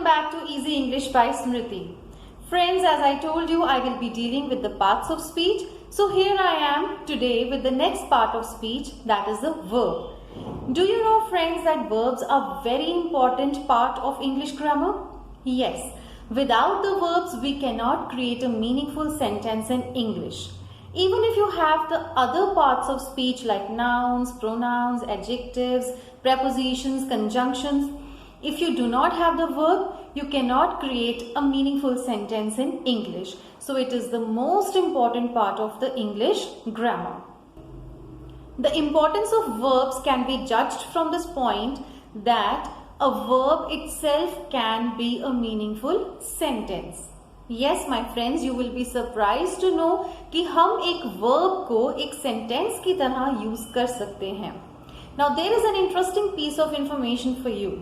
back to Easy English by Smriti. Friends, as I told you, I will be dealing with the parts of speech. So here I am today with the next part of speech, that is the verb. Do you know, friends, that verbs are very important part of English grammar? Yes. Without the verbs, we cannot create a meaningful sentence in English. Even if you have the other parts of speech like nouns, pronouns, adjectives, prepositions, conjunctions, if you do not have the verb, you cannot create a meaningful sentence in English. So it is the most important part of the English grammar. The importance of verbs can be judged from this point that a verb itself can be a meaningful sentence. Yes, my friends, you will be surprised to know कि हम एक verb को एक sentence की तरह use कर सकते हैं. Now there is an interesting piece of information for you.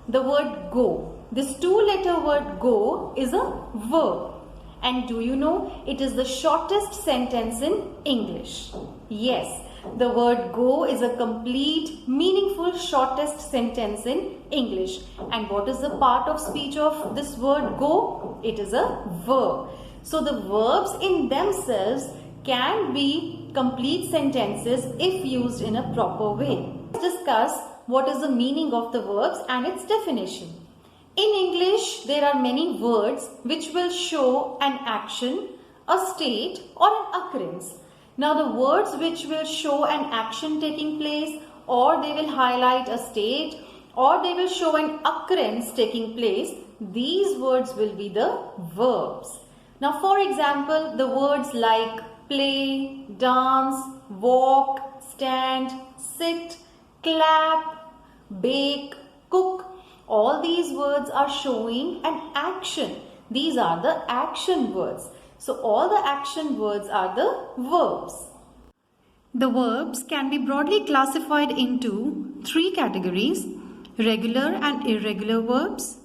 The word go. This two-letter word go is a verb. And do you know it is the shortest sentence in English? Yes, the word go is a complete, meaningful, shortest sentence in English. And what is the part of speech of this word go? It is a verb. So the verbs in themselves can be complete sentences if used in a proper way. Let's discuss what is the meaning of the verbs and its definition. In English, there are many words which will show an action, a state or an occurrence. Now the words which will show an action taking place, or they will highlight a state, or they will show an occurrence taking place, these words will be the verbs. Now for example, the words like play, dance, walk, stand, sit, clap, bake, cook, all these words are showing an action. These are the action words. So all the action words are the verbs. The verbs can be broadly classified into three categories: regular and irregular verbs,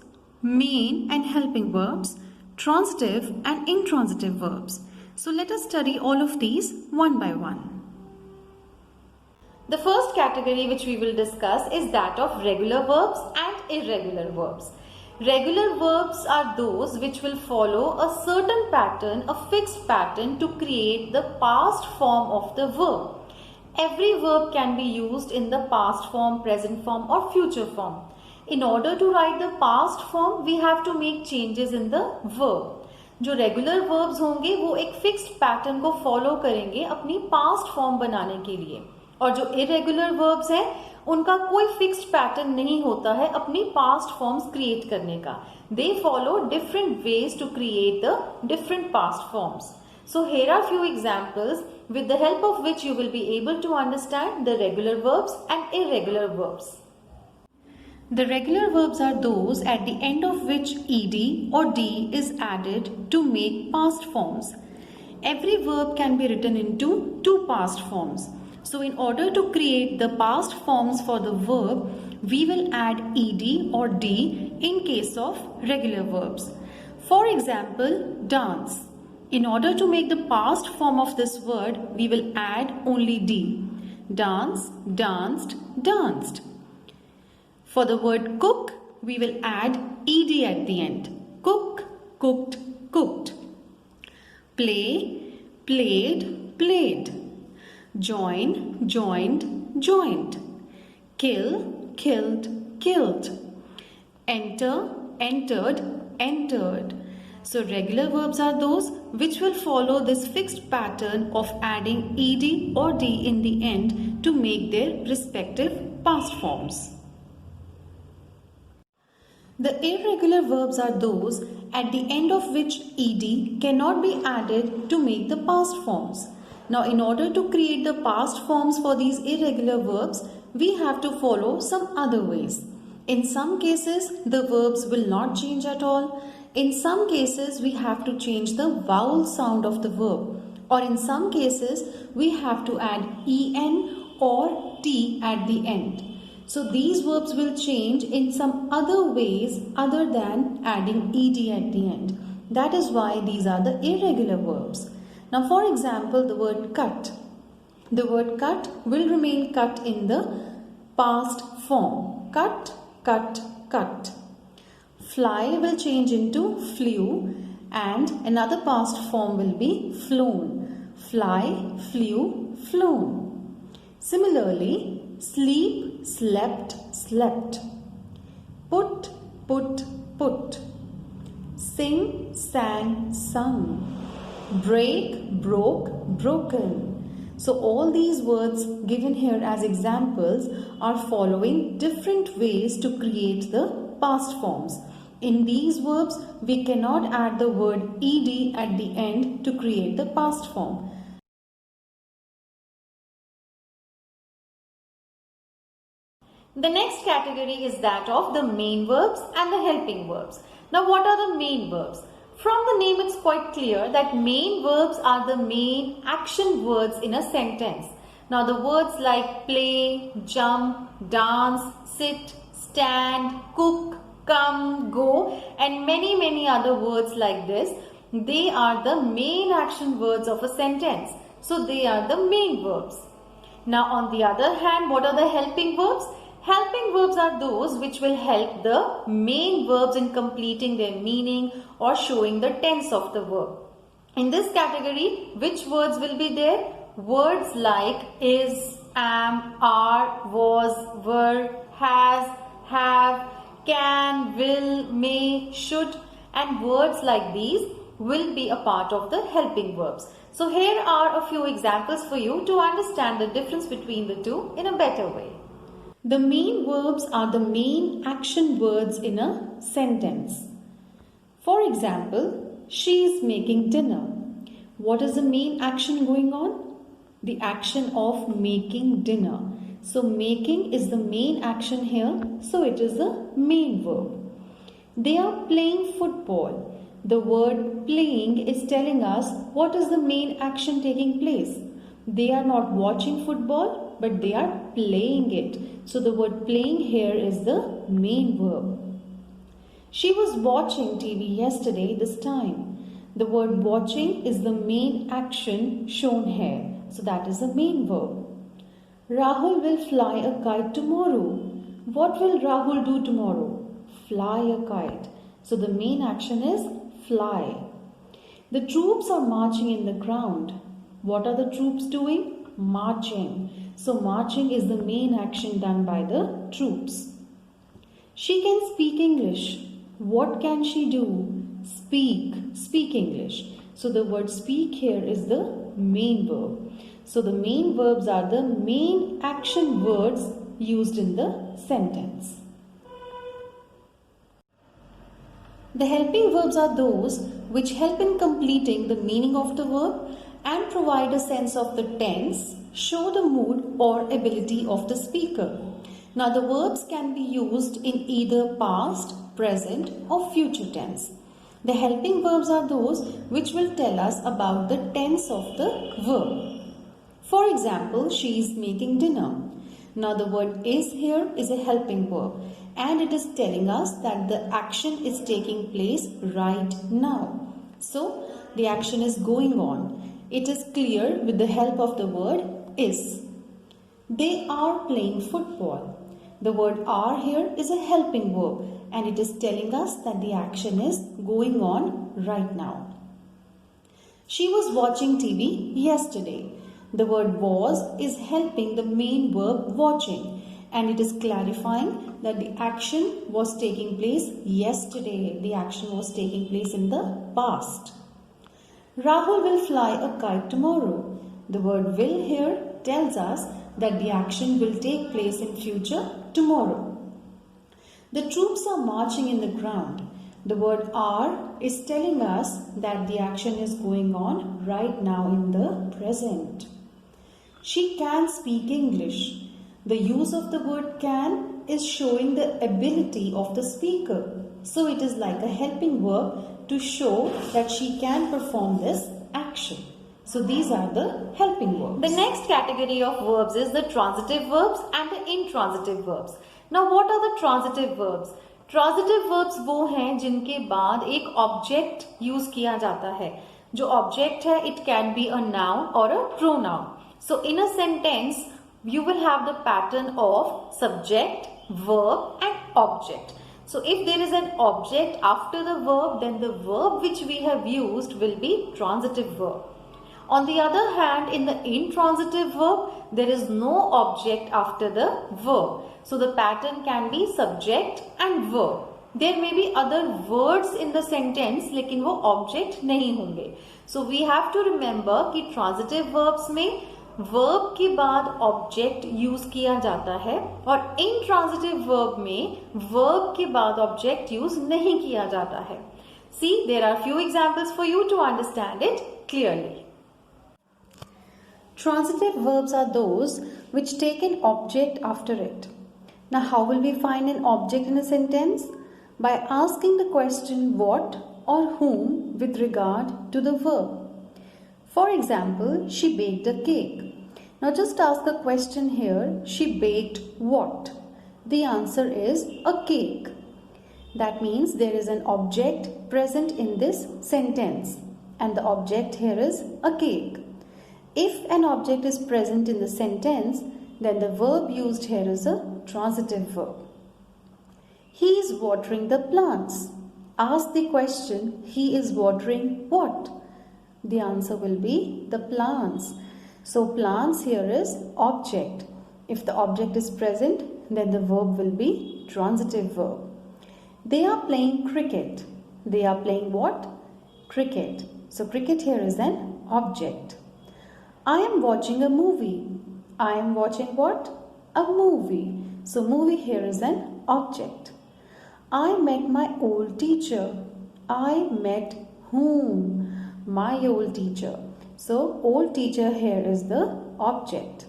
main and helping verbs, transitive and intransitive verbs. So let us study all of these one by one. The first category which we will discuss is that of regular verbs and irregular verbs. Regular verbs are those which will follow a certain pattern, a fixed pattern to create the past form of the verb. Every verb can be used in the past form, present form or future form. In order to write the past form, we have to make changes in the verb. जो regular verbs होंगे वो एक fixed pattern को follow करेंगे अपनी past form बनाने के लिए, और जो इरेगुलर वर्ब्स हैं उनका कोई फिक्स्ड पैटर्न नहीं होता है अपनी पास्ट फॉर्म्स क्रिएट करने का. They follow different ways to create the different past forms. So here are few examples with the help of which you will be able to understand the regular verbs and irregular verbs. The regular verbs are those at the end of which ed or d is added to make past forms. Every verb can be written into two past forms. So in order to create the past forms for the verb, we will add ed or d in case of regular verbs. For example, dance. In order to make the past form of this word, we will add only d. Dance, danced, danced. For the word cook, we will add ed at the end. Cook, cooked, cooked. Play, played, played. Join, joined, joined. Kill, killed, killed. Enter, entered, entered. So regular verbs are those which will follow this fixed pattern of adding ed or d in the end to make their respective past forms. The irregular verbs are those at the end of which ed cannot be added to make the past forms. Now in order to create the past forms for these irregular verbs, we have to follow some other ways. In some cases, the verbs will not change at all. In some cases, we have to change the vowel sound of the verb, or in some cases, we have to add en or t at the end. So these verbs will change in some other ways other than adding ed at the end. That is why these are the irregular verbs. Now for example, the word cut. The word cut will remain cut in the past form. Cut, cut, cut. Fly will change into flew and another past form will be flown. Fly, flew, flown. Similarly, sleep, slept, slept. Put, put, put. Sing, sang, sung. Break, broke, broken. So all these words given here as examples are following different ways to create the past forms. In these verbs, we cannot add the word ed at the end to create the past form. The next category is that of the main verbs and the helping verbs. Now, what are the main verbs? From the name, it's quite clear that main verbs are the main action words in a sentence. Now, the words like play, jump, dance, sit, stand, cook, come, go, and many other words like this, they are the main action words of a sentence. So, they are the main verbs. Now, on the other hand, what are the helping verbs? Helping verbs are those which will help the main verbs in completing their meaning or showing the tense of the verb. In this category, which words will be there? Words like is, am, are, was, were, has, have, can, will, may, should, and words like these will be a part of the helping verbs. So here are a few examples for you to understand the difference between the two in a better way. The main verbs are the main action words in a sentence. For example, she is making dinner. What is the main action going on? The action of making dinner. So making is the main action here. So it is the main verb. They are playing football. The word playing is telling us what is the main action taking place. They are not watching football, but they are playing it. So the word playing here is the main verb. She was watching TV yesterday this time. The word watching is the main action shown here. So that is the main verb. Rahul will fly a kite tomorrow. What will Rahul do tomorrow? Fly a kite. So the main action is fly. The troops are marching in the ground. What are the troops doing? Marching. So marching is the main action done by the troops. She can speak English. What can she do? Speak English. So the word speak here is the main verb. So the main verbs are the main action words used in the sentence. The helping verbs are those which help in completing the meaning of the verb and provide a sense of the tense, show the mood or ability of the speaker. Now the verbs can be used in either past, present or future tense. The helping verbs are those which will tell us about the tense of the verb. For example, she is making dinner. Now the word is here is a helping verb and it is telling us that the action is taking place right now. So the action is going on. It is clear with the help of the word is. They are playing football. The word are here is a helping verb and it is telling us that the action is going on right now. She was watching TV yesterday. The word was is helping the main verb watching and it is clarifying that the action was taking place yesterday. The action was taking place in the past. Rahul will fly a kite tomorrow. The word will here tells us that the action will take place in future tomorrow. The troops are marching in the ground. The word are is telling us that the action is going on right now in the present. She can speak English. The use of the word can is showing the ability of the speaker. So it is like a helping verb to show that she can perform this action. So these are the helping verbs. The next category of verbs is the transitive verbs and the intransitive verbs. Now what are the transitive verbs? Transitive verbs वो हैं जिनके बाद एक object use किया जाता है. जो object है, it can be a noun or a pronoun. So in a sentence, you will have the pattern of subject, verb and object. So if there is an object after the verb, then the verb which we have used will be transitive verb. On the other hand, in the intransitive verb, there is no object after the verb. So the pattern can be subject and verb. There may be other words in the sentence, लेकिन वो object नहीं होंगे. So we have to remember कि transitive verbs में verb के बाद object use किया जाता है और intransitive verb में verb के बाद object use नहीं किया जाता है. See, there are few examples for you to understand it clearly. Transitive verbs are those which take an object after it. Now, how will we find an object in a sentence? By asking the question what or whom with regard to the verb. For example, she baked a cake. Now just ask a question here, she baked what? The answer is a cake. That means there is an object present in this sentence and the object here is a cake. If an object is present in the sentence, then the verb used here is a transitive verb. He is watering the plants. Ask the question, he is watering what? The answer will be the plants. So plants here is object. If the object is present, then the verb will be transitive verb. They are playing cricket. They are playing what? Cricket. So cricket here is an object. I am watching a movie. I am watching what? A movie. So movie here is an object. I met my old teacher. I met whom? My old teacher. So old teacher here is the object.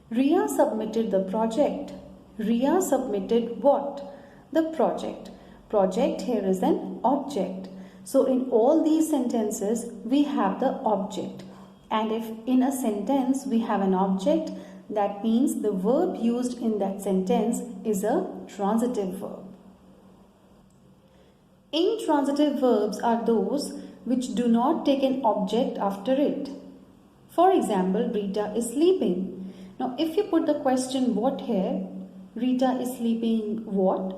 Ria submitted the project. Ria submitted what? The project. Project here is an object. So in all these sentences we have the object. And if in a sentence we have an object, that means the verb used in that sentence is a transitive verb. Intransitive verbs are those which do not take an object after it. For example, Rita is sleeping. Now, if you put the question what here, Rita is sleeping what?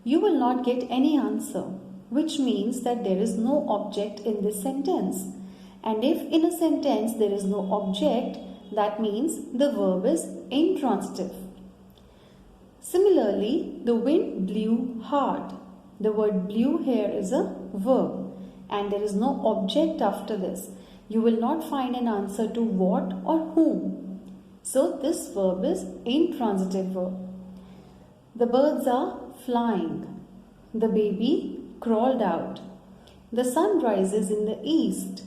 You will not get any answer, which means that there is no object in this sentence. And if in a sentence there is no object, that means the verb is intransitive. Similarly, the wind blew hard. The word blew here is a verb and there is no object after this. You will not find an answer to what or whom. So this verb is intransitive verb. The birds are flying. The baby crawled out. The sun rises in the east.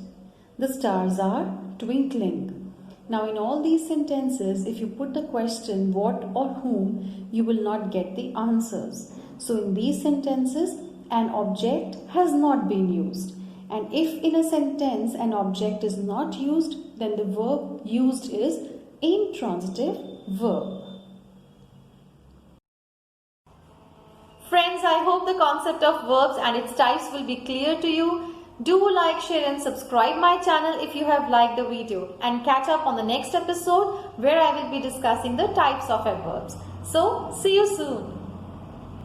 The stars are twinkling. Now in all these sentences, if you put the question what or whom, you will not get the answers. So in these sentences, an object has not been used. And if in a sentence an object is not used, then the verb used is intransitive verb. Friends, I hope the concept of verbs and its types will be clear to you. Do like, share and subscribe my channel if you have liked the video, and catch up on the next episode where I will be discussing the types of adverbs. So, see you soon.